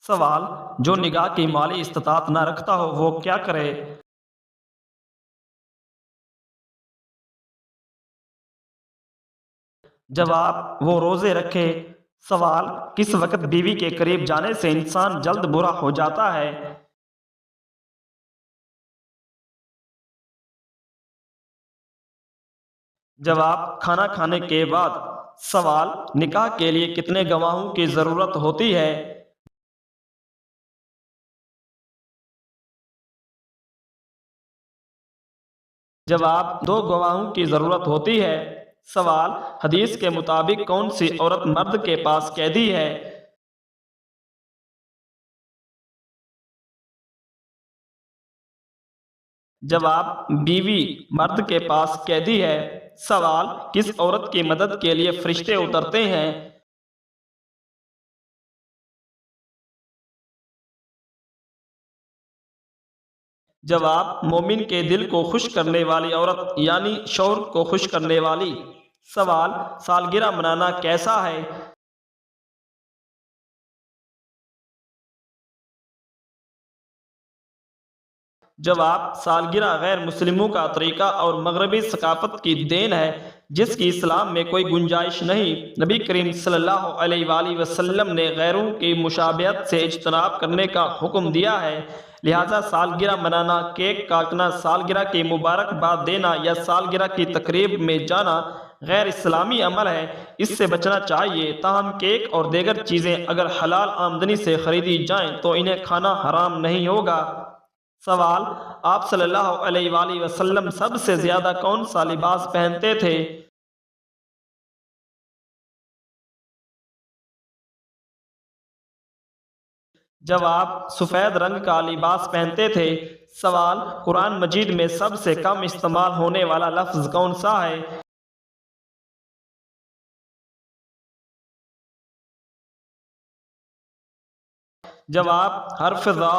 سوال: جو نگاہ کی مالی استطاعت نہ رکھتا ہو وہ کیا کرے؟ جواب: وہ روزے رکھے۔ سوال: کس وقت بیوی کے قریب جانے سے انسان جلد برا ہو جاتا ہے؟ جواب: کھانا کھانے کے بعد۔ سوال: نکاح کے لیے کتنے گواہوں کی ضرورت ہوتی ہے؟ جواب: دو گواہوں کی ضرورت ہوتی ہے۔ سوال: حدیث کے مطابق کون سی عورت مرد کے پاس قیدی ہے؟ جواب: بیوی مرد کے پاس قیدی ہے۔ سوال: کس عورت کی مدد کے لیے فرشتے اترتے ہیں؟ جواب: مومن کے دل کو خوش کرنے والی عورت یعنی شوہر کو خوش کرنے والی۔ سوال: سالگرہ منانا کیسا ہے؟ جواب: سالگرہ غیر مسلموں کا طریقہ اور مغربی ثقافت کی دین ہے جس کی اسلام میں کوئی گنجائش نہیں۔ نبی کریم صلی اللہ علیہ وآلہ وسلم نے غیروں کی مشابہت سے اجتناب کرنے کا حکم دیا ہے، لہٰذا سالگرہ منانا، کیک کاٹنا، سالگرہ کی مبارکباد دینا یا سالگرہ کی تقریب میں جانا غیر اسلامی عمل ہے، اس سے بچنا چاہیے۔ تاہم کیک اور دیگر چیزیں اگر حلال آمدنی سے خریدی جائیں تو انہیں کھانا حرام نہیں ہوگا۔ سوال: آپ صلی اللہ علیہ وآلہ وسلم سب سے زیادہ کون سا لباس پہنتے تھے؟ جواب: سفید رنگ کا لباس پہنتے تھے۔ سوال: قرآن مجید میں سب سے کم استعمال ہونے والا لفظ کون سا ہے؟ جواب: حرف ذا۔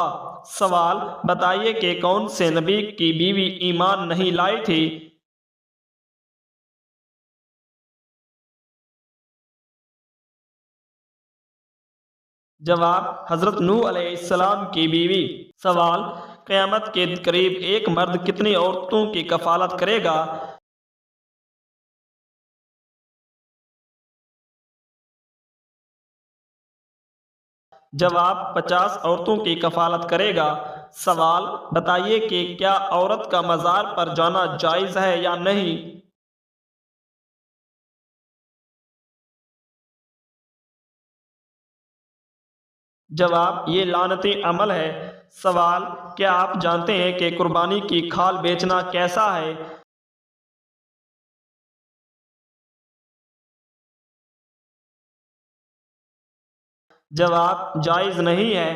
سوال: بتائیے کہ کون سے نبی کی بیوی ایمان نہیں لائی تھی؟ جواب: حضرت نوح علیہ السلام کی بیوی۔ سوال: قیامت کے قریب ایک مرد کتنی عورتوں کی کفالت کرے گا؟ جواب: 50 عورتوں کی کفالت کرے گا۔ سوال: بتائیے کہ کیا عورت کا مزار پر جانا جائز ہے یا نہیں؟ جواب: یہ لعنتی عمل ہے۔ سوال: کیا آپ جانتے ہیں کہ قربانی کی کھال بیچنا کیسا ہے؟ جواب: جائز نہیں ہے۔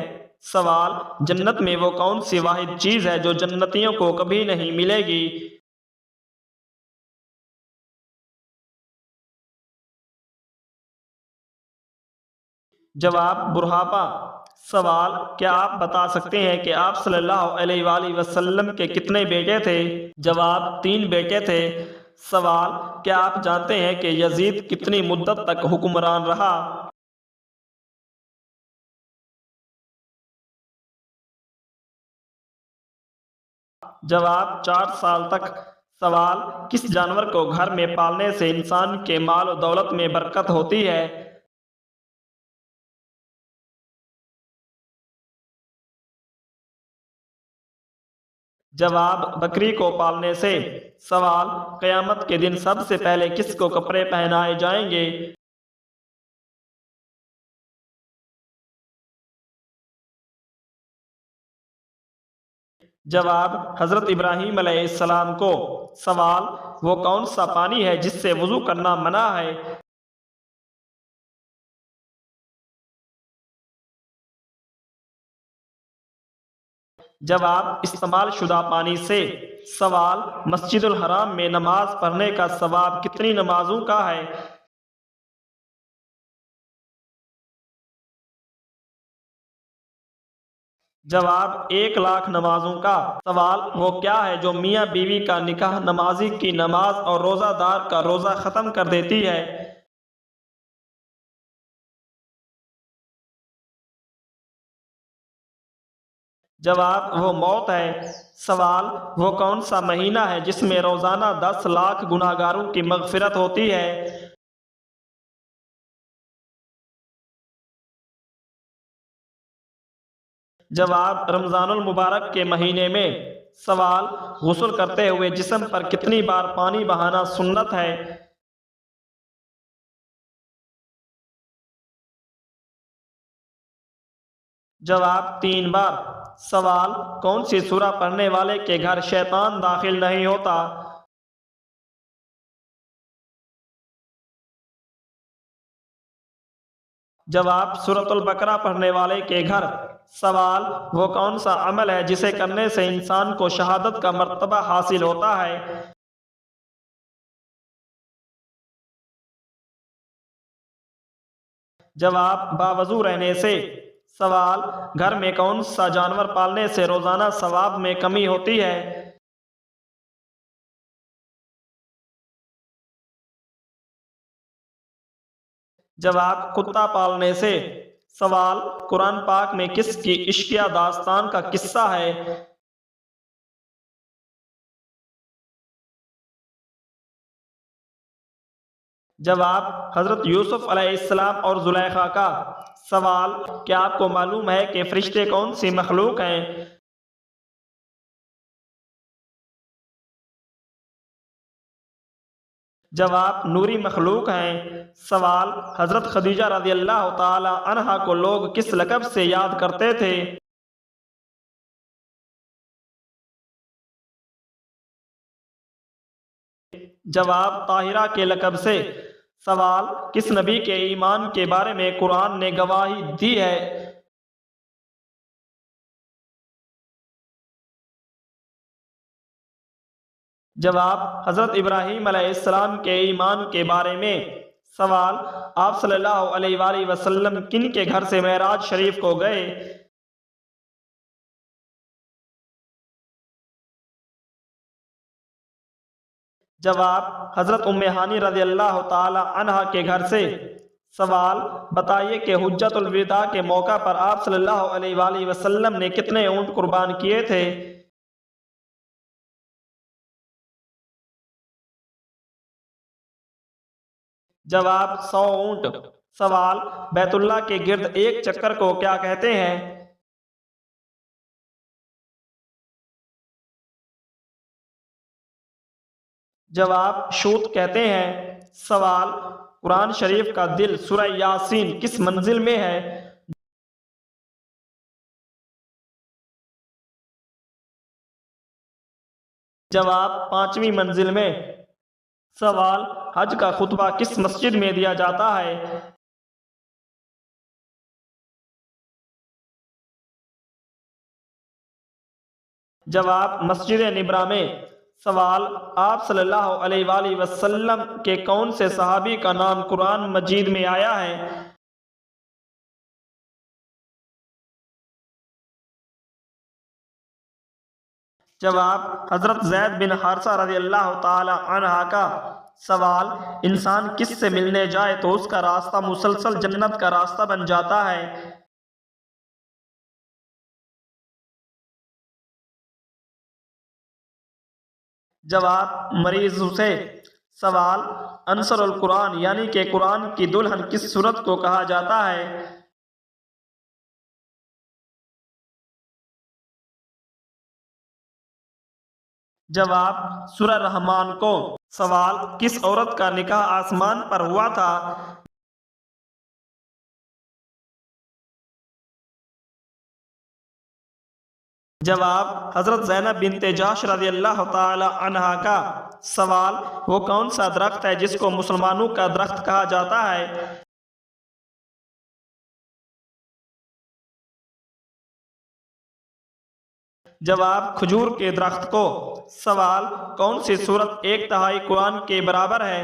سوال: جنت میں وہ کون سی واحد چیز ہے جو جنتیوں کو کبھی نہیں ملے گی؟ جواب: بڑھاپا۔ سوال: کیا آپ بتا سکتے ہیں کہ آپ صلی اللہ علیہ وآلہ وسلم کے کتنے بیٹے تھے؟ جواب: 3 بیٹے تھے۔ سوال: کیا آپ جانتے ہیں کہ یزید کتنی مدت تک حکمران رہا؟ جواب: 4 سال تک۔ سوال: کس جانور کو گھر میں پالنے سے انسان کے مال و دولت میں برکت ہوتی ہے؟ جواب: بکری کو پالنے سے۔ سوال: قیامت کے دن سب سے پہلے کس کو کپڑے پہنائے جائیں گے؟ جواب: حضرت ابراہیم علیہ السلام کو۔ سوال: وہ کون سا پانی ہے جس سے وضو کرنا منع ہے؟ جواب: استعمال شدہ پانی سے۔ سوال: مسجد الحرام میں نماز پڑھنے کا ثواب کتنی نمازوں کا ہے؟ جواب: 1,00,000 نمازوں کا۔ سوال: وہ کیا ہے جو میاں بیوی کا نکاح نمازی کی نماز اور روزہ دار کا روزہ ختم کر دیتی ہے؟ جواب وہ موت ہے۔ سوال وہ کون سا مہینہ ہے جس میں روزانہ 10 لاکھ گناہگاروں کی مغفرت ہوتی ہے؟ جواب رمضان المبارک کے مہینے میں۔ سوال غسل کرتے ہوئے جسم پر کتنی بار پانی بہانا سنت ہے؟ جواب 3 بار۔ سوال کون سی سورہ پڑھنے والے کے گھر شیطان داخل نہیں ہوتا؟ جواب سورۃ البقرہ پڑھنے والے کے گھر۔ سوال وہ کون سا عمل ہے جسے کرنے سے انسان کو شہادت کا مرتبہ حاصل ہوتا ہے؟ جواب باوضو رہنے سے۔ سوال گھر میں کون سا جانور پالنے سے روزانہ ثواب میں کمی ہوتی ہے؟ جواب کتا پالنے سے۔ سوال قرآن پاک میں کس کی عشقیہ داستان کا قصہ ہے؟ جواب حضرت یوسف علیہ السلام اور زلیخا کا۔ سوال کیا آپ کو معلوم ہے کہ فرشتے کون سی مخلوق ہیں؟ جواب نوری مخلوق ہیں۔ سوال حضرت خدیجہ رضی اللہ تعالی عنہا کو لوگ کس لقب سے یاد کرتے تھے؟ جواب طاہرہ کے لقب سے۔ سوال کس نبی کے ایمان کے بارے میں قرآن نے گواہی دی ہے؟ جواب حضرت ابراہیم علیہ السلام کے ایمان کے بارے میں۔ سوال آپ صلی اللہ علیہ وآلہ وسلم کن کے گھر سے معراج شریف کو گئے؟ جواب حضرت ام ہانی رضی اللہ تعالی عنہا کے گھر سے۔ سوال بتائیے کہ حجت الوداع کے موقع پر آپ صلی اللہ علیہ وآلہ وسلم نے کتنے اونٹ قربان کیے تھے؟ جواب 100 اونٹ۔ سوال بیت اللہ کے گرد ایک چکر کو کیا کہتے ہیں؟ جواب شوت کہتے ہیں۔ سوال قرآن شریف کا دل سورہ یاسین کس منزل میں ہے؟ جواب 5ویں منزل میں۔ سوال حج کا خطبہ کس مسجد میں دیا جاتا ہے؟ جواب مسجد نبرا میں۔ سوال آپ صلی اللہ علیہ وآلہ وسلم کے کون سے صحابی کا نام قرآن مجید میں آیا ہے؟ جواب حضرت زید بن حارثہ رضی اللہ تعالی عنہ کا۔ سوال انسان کس سے ملنے جائے تو اس کا راستہ مسلسل جنت کا راستہ بن جاتا ہے؟ جواب مریض سے۔ سوال انصر القرآن یعنی کہ قرآن کی دلہن کس سورت کو کہا جاتا ہے؟ جواب سورہ رحمان کو۔ سوال کس عورت کا نکاح آسمان پر ہوا تھا؟ جواب حضرت زینب بنت جحش رضی اللہ تعالی عنہا کا۔ سوال وہ کون سا درخت ہے جس کو مسلمانوں کا درخت کہا جاتا ہے؟ جواب کھجور کے درخت کو۔ سوال کون سی سورت 1/3 قرآن کے برابر ہے؟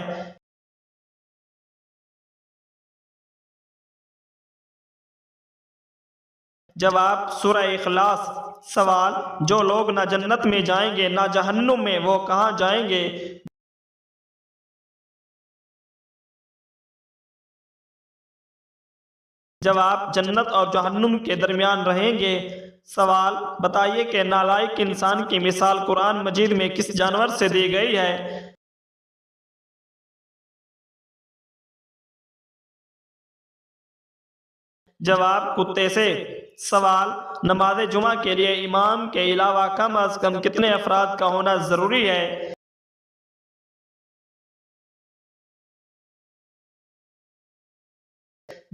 جواب سورہ اخلاص۔ سوال جو لوگ نہ جنت میں جائیں گے نہ جہنم میں وہ کہاں جائیں گے؟ جواب جنت اور جہنم کے درمیان رہیں گے۔ سوال: بتائیے کہ نالائق انسان کی مثال قرآن مجید میں کس جانور سے دی گئی ہے؟ جواب: کتے سے۔ سوال: نماز جمعہ کے لیے امام کے علاوہ کم از کم کتنے افراد کا ہونا ضروری ہے؟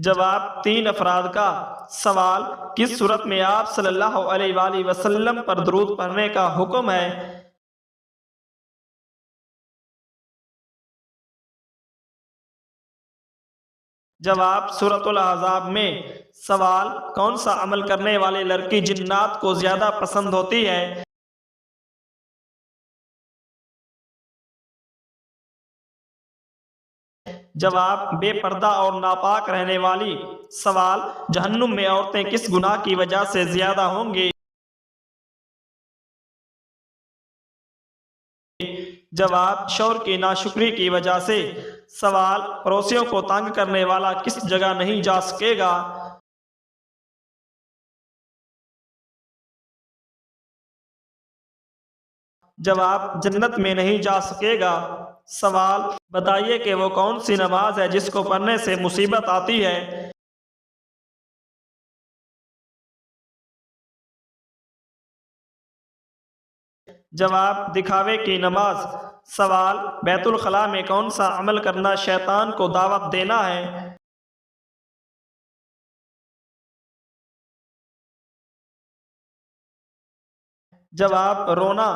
جواب: 3 افراد کا۔ سوال: کس صورت میں آپ صلی اللہ علیہ وآلہ وسلم پر درود پڑھنے کا حکم ہے؟ جواب: سورۃ الاحزاب میں۔ سوال: کون سا عمل کرنے والے لڑکی جنات کو زیادہ پسند ہوتی ہے؟ جواب: بے پردہ اور ناپاک رہنے والی۔ سوال: جہنم میں عورتیں کس گناہ کی وجہ سے زیادہ ہوں گی؟ جواب: شوہر کی ناشکری کی وجہ سے۔ سوال: پڑوسیوں کو تنگ کرنے والا کس جگہ نہیں جا سکے گا؟ جواب: جنت میں نہیں جا سکے گا۔ سوال: بتائیے کہ وہ کون سی نماز ہے جس کو پڑھنے سے مصیبت آتی ہے؟ جواب: دکھاوے کی نماز۔ سوال: بیت الخلاء میں کون سا عمل کرنا شیطان کو دعوت دینا ہے؟ جواب: رونا۔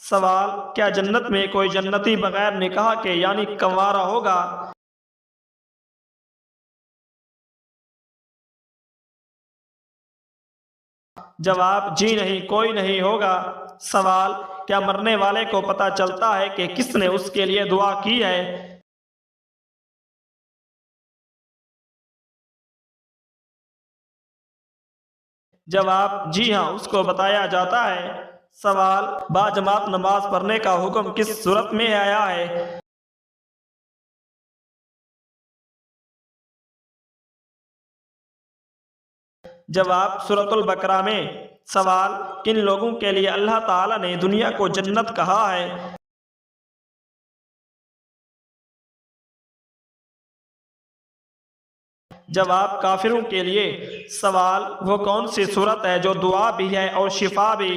سوال: کیا جنت میں کوئی جنتی بغیر نکاح کے یعنی کنوارا ہوگا؟ جواب: جی نہیں، کوئی نہیں ہوگا۔ سوال: کیا مرنے والے کو پتہ چلتا ہے کہ کس نے اس کے لیے دعا کی ہے؟ جواب: جی ہاں، اس کو بتایا جاتا ہے۔ سوال: باجماعت نماز پڑھنے کا حکم کس صورت میں آیا ہے؟ جواب: سورۃ البقرہ میں۔ سوال: کن لوگوں کے لیے اللہ تعالیٰ نے دنیا کو جنت کہا ہے؟ جواب: کافروں کے لیے۔ سوال: وہ کون سی صورت ہے جو دعا بھی ہے اور شفا بھی؟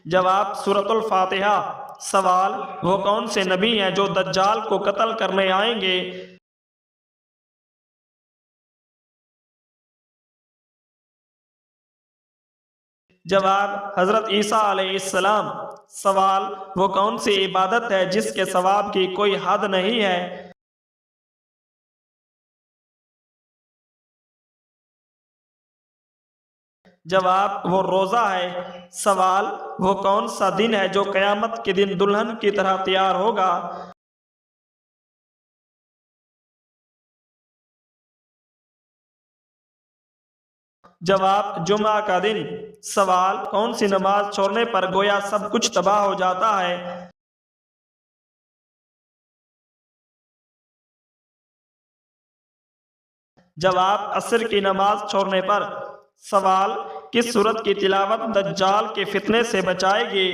جواب: سورۃ الفاتحہ۔ سوال: وہ کون سے نبی ہیں جو دجال کو قتل کرنے آئیں گے؟ جواب: حضرت عیسیٰ علیہ السلام۔ سوال: وہ کون سی عبادت ہے جس کے ثواب کی کوئی حد نہیں ہے؟ جواب: وہ روزہ ہے۔ سوال: وہ کون سا دن ہے جو قیامت کے دن دلہن کی طرح تیار ہوگا؟ جواب: جمعہ کا دن۔ سوال: کون سی نماز چھوڑنے پر گویا سب کچھ تباہ ہو جاتا ہے؟ جواب: عصر کی نماز چھوڑنے پر۔ سوال: کس سورت کی تلاوت دجال کے فتنے سے بچائے گی؟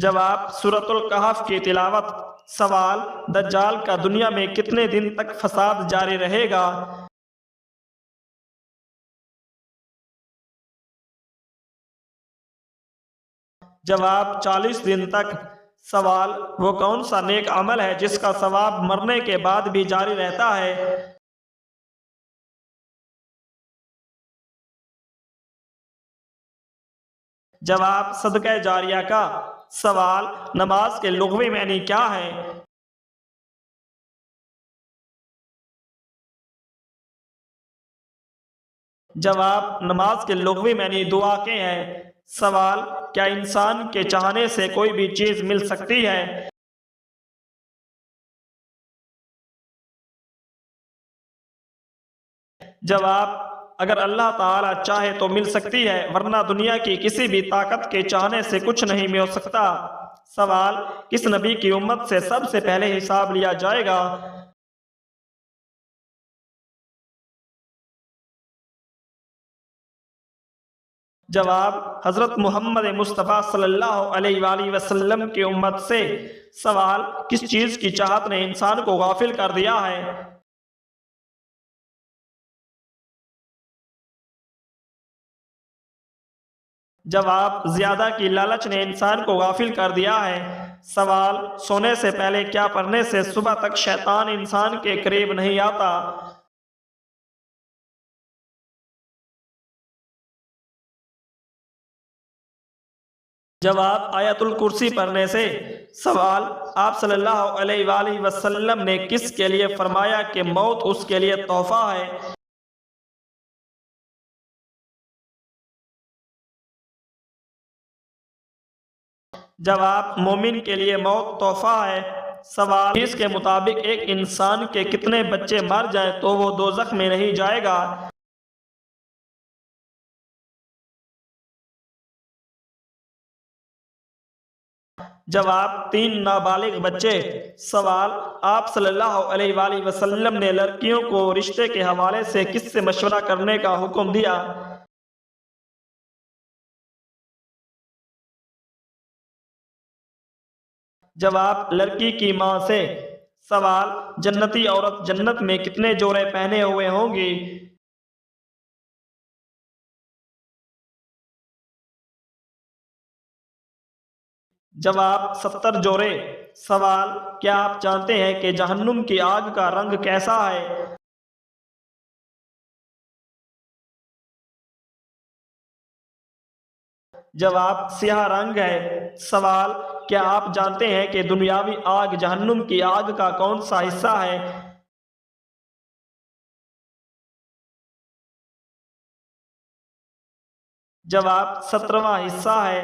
جواب: سورۃ الکہف کی تلاوت۔ سوال: دجال کا دنیا میں کتنے دن تک فساد جاری رہے گا؟ جواب: 40 دن تک۔ سوال: وہ کون سا نیک عمل ہے جس کا ثواب مرنے کے بعد بھی جاری رہتا ہے؟ جواب: صدقہ جاریہ کا۔ سوال: نماز کے لغوی معنی کیا ہے؟ جواب: نماز کے لغوی معنی دعا کے ہیں۔ سوال: کیا انسان کے چاہنے سے کوئی بھی چیز مل سکتی ہے؟ جواب: اگر اللہ تعالیٰ چاہے تو مل سکتی ہے، ورنہ دنیا کی کسی بھی طاقت کے چاہنے سے کچھ نہیں مل سکتا۔ سوال: کس نبی کی امت سے سب سے پہلے حساب لیا جائے گا؟ جواب: حضرت محمد مصطفیٰ صلی اللہ علیہ وآلہ وسلم کی امت سے۔ سوال: کس چیز کی چاہت نے انسان کو غافل کر دیا ہے؟ جواب: زیادہ کی لالچ نے انسان کو غافل کر دیا ہے۔ سوال: سونے سے پہلے کیا پڑھنے سے صبح تک شیطان انسان کے قریب نہیں آتا؟ جواب: آیت الکرسی پڑھنے سے۔ سوال: آپ صلی اللہ علیہ وآلہ وسلم نے کس کے لیے فرمایا کہ موت اس کے لیے تحفہ ہے؟ جواب: مومن کے لیے موت تحفہ ہے۔ سوال: اس کے مطابق ایک انسان کے کتنے بچے مر جائیں تو وہ دوزخ میں نہیں جائے گا؟ جواب: 3 نابالغ بچے۔ سوال: آپ صلی اللہ علیہ وآلہ وسلم نے لڑکیوں کو رشتے کے حوالے سے کس سے مشورہ کرنے کا حکم دیا؟ جواب: لڑکی کی ماں سے۔ سوال: جنتی عورت جنت میں کتنے جوڑے پہنے ہوئے ہوں گی؟ جواب: 70 جوڑے۔ سوال: کیا آپ جانتے ہیں کہ جہنم کی آگ کا رنگ کیسا ہے؟ جواب: سیاہ رنگ ہے۔ سوال: کیا آپ جانتے ہیں کہ دنیاوی آگ جہنم کی آگ کا کون سا حصہ ہے؟ جواب: 17واں حصہ ہے۔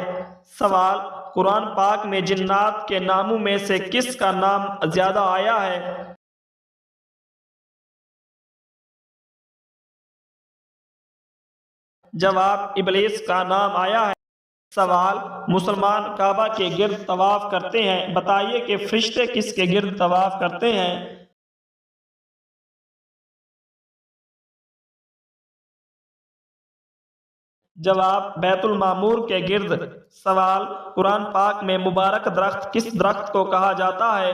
سوال: قرآن پاک میں جنات کے ناموں میں سے کس کا نام زیادہ آیا ہے؟ جواب: ابلیس کا نام آیا ہے۔ سوال: مسلمان کعبہ کے گرد طواف کرتے ہیں، بتائیے کہ فرشتے کس کے گرد طواف کرتے ہیں؟ جواب: بیت المعمور کے گرد۔ سوال: قرآن پاک میں مبارک درخت کس درخت کو کہا جاتا ہے؟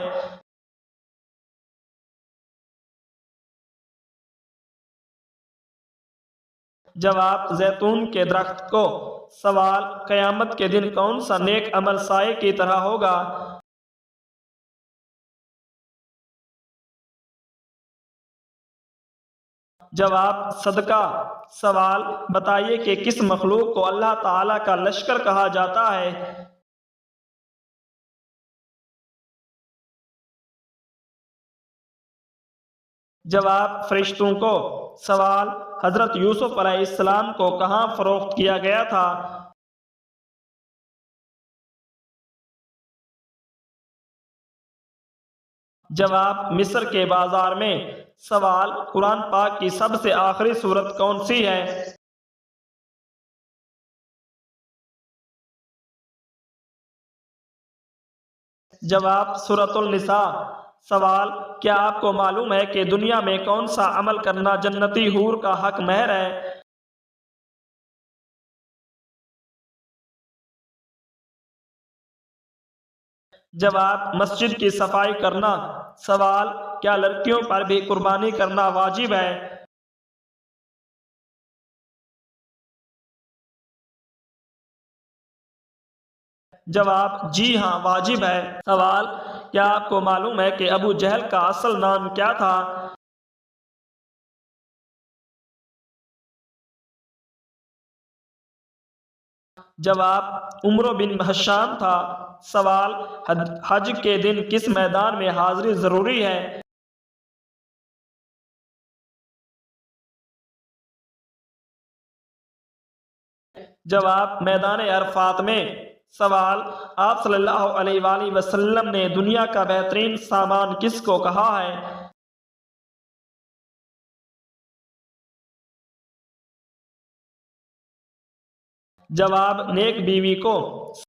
جواب: زیتون کے درخت کو۔ سوال: قیامت کے دن کون سا نیک عمل سائے کی طرح ہوگا؟ جواب: صدقہ۔ سوال: بتائیے کہ کس مخلوق کو اللہ تعالیٰ کا لشکر کہا جاتا ہے؟ جواب: فرشتوں کو۔ سوال: حضرت یوسف علیہ السلام کو کہاں فروخت کیا گیا تھا؟ جواب: مصر کے بازار میں۔ سوال: قرآن پاک کی سب سے آخری سورت کون سی ہے؟ جواب: سورۃ النساء۔ سوال: کیا آپ کو معلوم ہے کہ دنیا میں کون سا عمل کرنا جنتی حور کا حق مہر ہے؟ جواب: مسجد کی صفائی کرنا۔ سوال: کیا لڑکیوں پر بھی قربانی کرنا واجب ہے؟ جواب: جی ہاں، واجب ہے۔ سوال: کیا آپ کو معلوم ہے کہ ابو جہل کا اصل نام کیا تھا؟ جواب: عمرو بن ہشام تھا۔ سوال: حج کے دن کس میدان میں حاضری ضروری ہے؟ جواب: میدان عرفات میں۔ سوال: آپ صلی اللہ علیہ وآلہ وسلم نے دنیا کا بہترین سامان کس کو کہا ہے؟ جواب: نیک بیوی کو